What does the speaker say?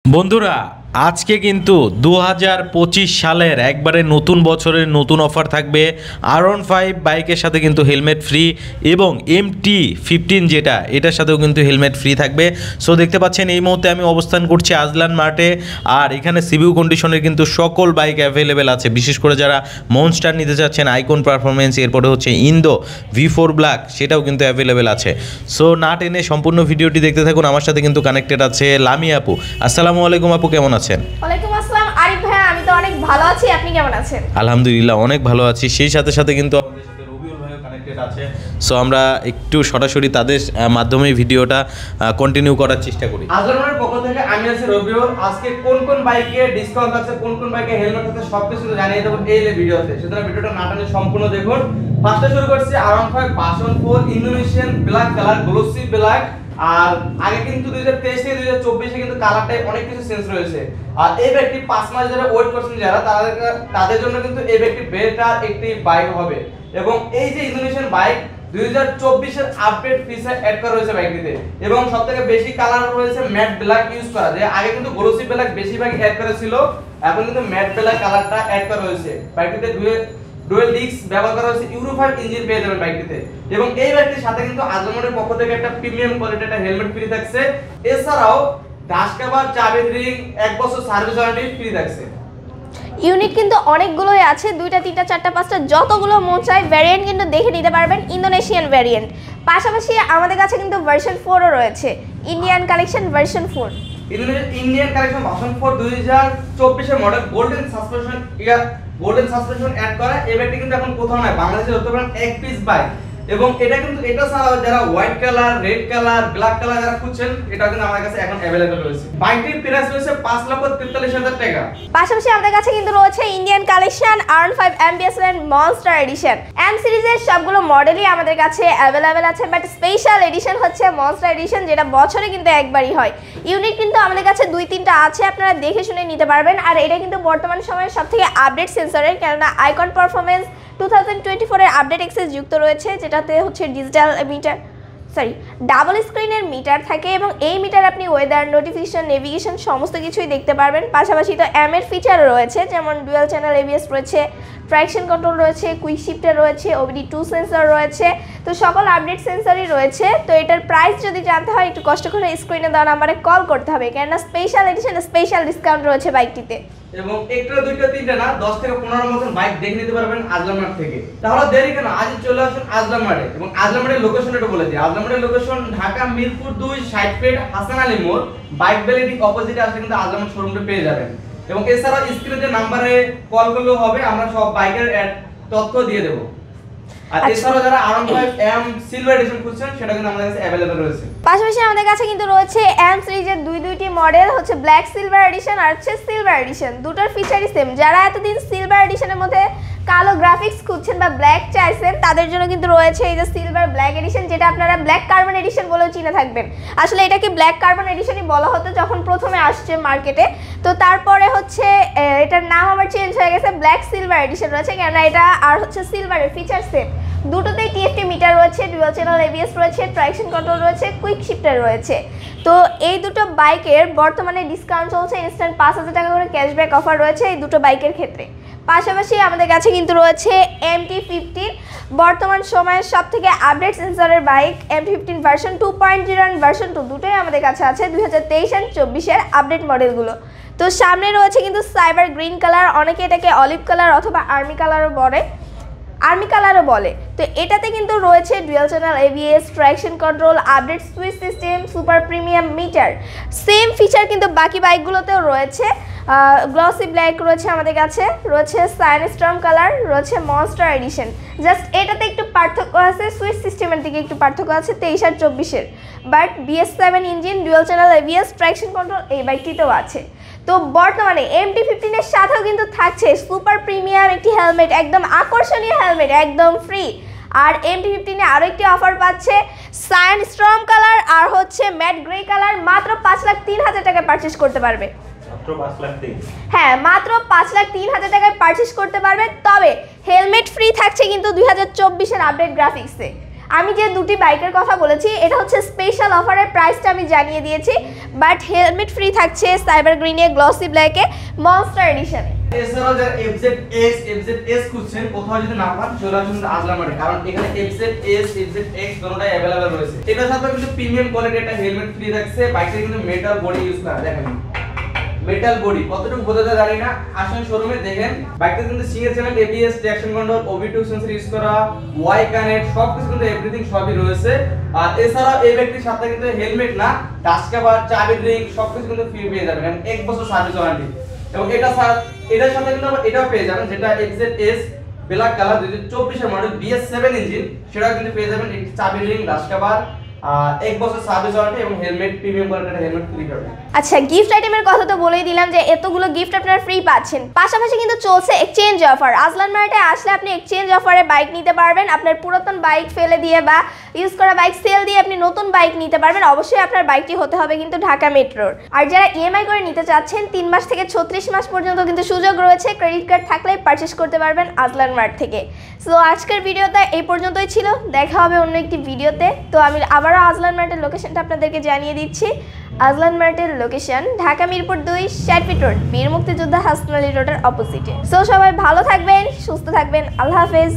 বন্ধুরা আজকে কিন্তু 2025 সালের একবারে নতুন বছরের নতুন অফার থাকবে R15 বাইকের সাথে কিন্তু হেলমেট ফ্রি এবং MT15 যেটা এটার সাথেও কিন্তু হেলমেট ফ্রি থাকবে। সো দেখতে পাচ্ছেন এই মুহূর্তে আমি অবস্থান করছি আজলান মার্টে, আর এখানে সিভিউ কন্ডিশনের কিন্তু সকল বাইক অ্যাভেলেবেল আছে। বিশেষ করে যারা মনস্টার নিতে চাচ্ছেন, আইকন পারফরমেন্স, এরপরে হচ্ছে ইন্দো V4 ব্ল্যাক, সেটাও কিন্তু অ্যাভেলেবেল আছে। সো না টেনে সম্পূর্ণ ভিডিওটি দেখতে থাকুন। আমার সাথে কিন্তু কানেক্টেড আছে লামি আপু। আসসালামু আলাইকুম আপু, কেমন আছেন? ওয়ালাইকুম আসসালাম আরিফ ভাই, আমি তো অনেক ভালো আছি, আপনি কেমন আছেন? আলহামদুলিল্লাহ অনেক ভালো আছি। সেই সাথে সাথে কিন্তু আমাদের সাথে রবিউল ভাইও কানেক্টেড আছে। সো আমরা একটু সরাসরি তাদের মাধ্যমে ভিডিওটা কন্টিনিউ করার চেষ্টা করি। আজলানের পক্ষ থেকে আমি আছি রবিউল। আজকে কোন কোন বাইকে ডিসকাউন্ট আছে, কোন কোন বাইকে হেলমেট আছে, সবকিছু জানিয়ে দেবো এই ভিডিওতে। সুতরাং ভিডিওটা না টানে সম্পূর্ণ দেখুন। ফার্স্টে শুরু করছি R15 version 4 Indonesian black colour, glossy black. আর আগে কিন্তু 2023 থেকে 2024 এ কিন্তু কালারটাই অনেক কিছু চেঞ্জ রয়েছে। আর এই ব্যাগটি 5 মাস ধরে ওয়েট করছেন যারা, তাদের জন্য কিন্তু এই ব্যাগটি বেটার একটি বাইক হবে। এবং এই যে ইন্দোনেশিয়ান বাইক 2024 এর আপডেট ফিচার অ্যাড করা হয়েছে বাইকটিতে, এবং সবথেকে বেশি কালার রয়েছে ম্যাট ব্ল্যাক ইউজ করা। যে আগে কিন্তু গ্লোসি ব্ল্যাক বেশিরভাগ অ্যাড করা ছিল, এখন কিন্তু ম্যাট ব্ল্যাক কালারটা অ্যাড করা হয়েছে। বাইকটিতে ডুয়েল ডিস্ক ব্যবহার করা হয়েছে, ইউরো 5 ইঞ্জিন পেয়ে যাবেন বাইকটিতে। এবং এই বাইকটির সাথে কিন্তু আজলানের পক্ষ থেকে একটা প্রিমিয়াম কোয়ালিটির একটা হেলমেট ফ্রি থাকছে। এছাড়াও ডাস্ট কভার, চাবি রিং, 1 বছর সার্ভিস ওয়ারেন্টি ফ্রি থাকছে। ইউনিট কিন্তু অনেকগুলোই আছে, 2টা 3টা 4টা 5টা যতগুলো মন চাই ভ্যারিয়েন্ট কিন্তু দেখে নিতে পারবেন, ইন্দোনেশিয়ান ভ্যারিয়েন্ট। পাশাপাশি আমাদের কাছে কিন্তু ভার্সন 4 ও রয়েছে, Indian collection version 4। Indian collection version 4 2024 এর মডেল, গোল্ডেন সাসপেনশন অ্যাড করা। এই ব্যাগটি কিন্তু এখন কোথাও নাই, বাংলাদেশে ধরতে পারেন এক পিস বাইক। এবং এটা কিন্তু এটা ছাড়াও যারা white colour, red colour, black colour যারা খুঁজছেন, এটা কিন্তু আমাদের কাছে এখন अवेलेबल রয়েছে। বাইকটির প্রাইস রয়েছে 5,43,000 টাকা। পাশাপাশি আমাদের কাছে কিন্তু রয়েছে Indian collection R15 MBS and monster edition. M সিরিজের সবগুলো মডেলই আমাদের কাছে अवेलेबल আছে, বাট স্পেশাল এডিশন হচ্ছে মনস্টার এডিশন, যেটা বছরে কিন্তু একবারই হয়। ইউনিট কিন্তু আমাদের কাছে 2-3টা আছে, আপনারা দেখে শুনে নিতে পারবেন। আর এটা কিন্তু বর্তমান সময়ের সবথেকে আপডেট সেন্সরের, কেননা আইকন পারফরমেন্স 2024 এর আপডেট এক্সেস যুক্ত রয়েছে, যেটাতে হচ্ছে ডিজিটাল মিটার, ডাবল স্ক্রিনের মিটার থাকে। এবং এই মিটার আপনি ওয়েদার, নোটিফিকেশন, নেভিগেশন সমস্ত কিছুই দেখতে পারবেন। পাশাপাশি তো এম এর ফিচার রয়েছে, যেমন ডুয়াল চ্যানেল ABS রয়েছে, ট্র্যাকশন কন্ট্রোল রয়েছে, কুইক শিফটার রয়েছে, OBD2 সেন্সর রয়েছে। তো সকল আপডেট সেন্সরই রয়েছে। তো এটার প্রাইস যদি জানতে হয় একটু কষ্ট করে স্ক্রিনে দেওয়া নাম্বারে কল করতে হবে, কেননা স্পেশাল এডিশন, স্পেশাল ডিসকাউন্ট রয়েছে বাইকটিতে। এবং একটা, দুইটা, তিনটা না, 10 থেকে 15 মতন বাইক দেখে নিতে পারবেন আজলান মার্ট থেকে। তাহলে দেরি কেন, আজ চলে আসুন আজলান মার্টে। এবং আজলান মার্টের লোকেশনটা একটু বলে দিই। আজলান মার্টের লোকেশন ঢাকা মিরপুর 2 60 ফিট হাসান আলী মোড়, বাইক ভ্যালি ঠিক অপোজিটে আসলে কিন্তু আজলান মার্ট শোরুমটা পেয়ে যাবেন। এবং এছাড়াও স্ক্রিনে যে নম্বরে কল করলেও হবে, আমরা সব বাইকের তথ্য দিয়ে দেব। আর এছাড়াও যারা R15 M সিলভার এডিশন খুঁজছেন, সেটা কিন্তু আমাদের কাছে अवेलेबल রয়েছে। পাশাপাশি আমাদের কাছে কিন্তু রয়েছে M সিরিজের দুইটি মডেল, হচ্ছে ব্ল্যাক সিলভার এডিশন আর হচ্ছে সিলভার এডিশন। দুটোর ফিচারই সেম। যারা এতদিন সিলভার এডিশনের মধ্যে কালো গ্রাফিক্স খুঁজছেন বা ব্ল্যাক চাইছেন, তাদের জন্য কিন্তু রয়েছে এই যে সিলভার ব্ল্যাক এডিশন, যেটা আপনারা ব্ল্যাক কার্বন এডিশন বলেও চিনে থাকবেন। আসলে এটাকে ব্ল্যাক কার্বন এডিশনই বলা হতো যখন প্রথমে আসছে মার্কেটে। তো তারপরে হচ্ছে এটার নাম আবার চেঞ্জ হয়ে গেছে, ব্ল্যাক সিলভার এডিশন রয়েছে, কেননা এটা আর হচ্ছে সিলভারের ফিচার সেম। দুটোতেই TFT মিটার রয়েছে, ডুয়াল চ্যানেল ABS রয়েছে, ট্র্যাকশন কন্ট্রোল রয়েছে, কুইক শিফটার রয়েছে। তো এই দুটো বাইকের বর্তমানে ডিসকাউন্ট চলছে, ইনস্ট্যান্ট 5,000 টাকা করে ক্যাশব্যাক অফার রয়েছে এই দুটো বাইকের ক্ষেত্রে। পাশাপাশি আমাদের কাছে কিন্তু রয়েছে MT15, বর্তমান সময়ের সবথেকে আপডেট সেন্সরের bike. MT15 version 2.0 and version 2 দুটোই আমাদের কাছে আছে, 2023 এন্ড 24 এর আপডেট মডেলগুলো। তো সামনে রয়েছে কিন্তু সাইবার গ্রিন কালার, অনেকে এটাকে অলিভ কালার অথবা আর্মি কালারও বলে। তো এটাতে কিন্তু রয়েছে dual channel ABS, traction control, update switch system, super premium meter. Same feature কিন্তু বাকি বাইকগুলোতেও রয়েছে। গ্লসি ব্ল্যাক রয়েছে আমাদের কাছে, রয়েছে সাইনস্টর্ম কালার, রয়েছে মনস্টার এডিশন। জাস্ট এটাতে একটু পার্থক্য আছে, সুইচ সিস্টেমের দিকে একটু পার্থক্য আছে 23 আর 24 এর। But BS7 engine, dual channel ABS, traction control এই বাইকটিতেও আছে। তো বর্তমানে MT15 এর সাথেও কিন্তু থাকছে সুপার প্রিমিয়াম একটি হেলমেট, একদম আকর্ষণীয় হেলমেট, একদম ফ্রি। আর MT15 এ আরো একটি অফার পাচ্ছে, সাইনস্টর্ম কালার আর হচ্ছে ম্যাট গ্রে কালার, মাত্র 5,03,000 টাকায় পারচেজ করতে পারবে। হ্যাঁ, মাত্র 5,03,000 টাকায় পারচেজ করতে পারবে। তবে হেলমেট ফ্রি থাকছে কিন্তু 2024 এর আপডেট গ্রাফিক্সে। আমি যে দুটি বাইকের কথা বলেছি এটা হচ্ছে স্পেশাল অফারের প্রাইসটা আমি জানিয়ে দিয়েছি, বাট হেলমেট ফ্রি থাকছে সাইবার গ্রিনে, গ্লসি ব্ল্যাকে, মনস্টার এডিশনে। এছাড়াও যারা FZ-S খুঁজছেন কোথাও যদি না পান চলে আসুন আজলান মার্টে, কারণ এখানে FZ-S FZ-X দুটোটাই अवेलेबल রয়েছে। এটার সাথে কিন্তু প্রিমিয়াম কোয়ালিটির একটা হেলমেট ফ্রি থাকছে। বাইকটা কিন্তু মেটাল বডি ইউজ করা, দেখেন মেটাল বডি কতটুকু বোঝা যায় জানি না, আসুন শোরুমে দেখেন। বাইকটা কিন্তু single channel ABS, traction control, OBD2 sensor use করা, ওয়াই কানেক্ট সবকিছু কিন্তু এভরিথিং সবই রয়েছে। আর এছাড়াও এই ব্যক্তির সাথে কিন্তু হেলমেট না, ডাস্ট কভার, চাবির রিং সবকিছু কিন্তু ফ্রি পেয়ে যাবেন, কারণ 1 বছর সার্ভিস ওয়ারেন্টি। এবং এটার সাথে কিন্তু আবার এটাও পেয়ে যাবেন, যেটা FZ-S ব্ল্যাক কালার 2024 এর মডেল BS7 ইঞ্জিন, সেটাও কিন্তু পেয়ে যাবেন চাবির রিং, ডাস্ট কভার, 1 বছর সার্ভিস ওয়ারেন্টি এবং হেলমেট প্রিমিয়াম কোয়ালিটির হেলমেট ফ্রি পাবেন। আচ্ছা, গিফট আইটেমের কথা তো বলেই দিলাম যে এতগুলো গিফট আপনারা ফ্রি পাচ্ছেন। পাশাপাশি কিন্তু চলছে এক্সচেঞ্জ অফার। আজলান মার্টে আসলে আপনি এক্সচেঞ্জ অফারে বাইক নিতে পারবেন। আপনার পুরাতন বাইক ফেলে দিয়ে বা ইউজ করা বাইক সেল দিয়ে আপনি নতুন বাইক নিতে পারবেন। অবশ্যই আপনার বাইকটি হতে হবে কিন্তু ঢাকা মেট্রোর। আর যারা ইএমআই করে নিতে চাচ্ছেন 3 মাস থেকে 36 মাস পর্যন্ত কিন্তু সুযোগ রয়েছে। ক্রেডিট কার্ড থাকলে পারচেজ করতে পারবেন আজলান মার্ট থেকে। সো আজকের ভিডিওটা এই পর্যন্তই ছিল, দেখা হবে অন্য একটি ভিডিওতে। তো আমি আবারও আজলান মার্টের লোকেশনটা আপনাদেরকে জানিয়ে দিচ্ছি। আজলান মার্টের লোকেশন ঢাকা মিরপুর 2 ষাটফিট রোড, বীর মুক্তিযোদ্ধা হাসনালী রোডের অপোজিটে। সো সবাই ভালো থাকবেন, সুস্থ থাকবেন, আল্লাহ হাফেজ।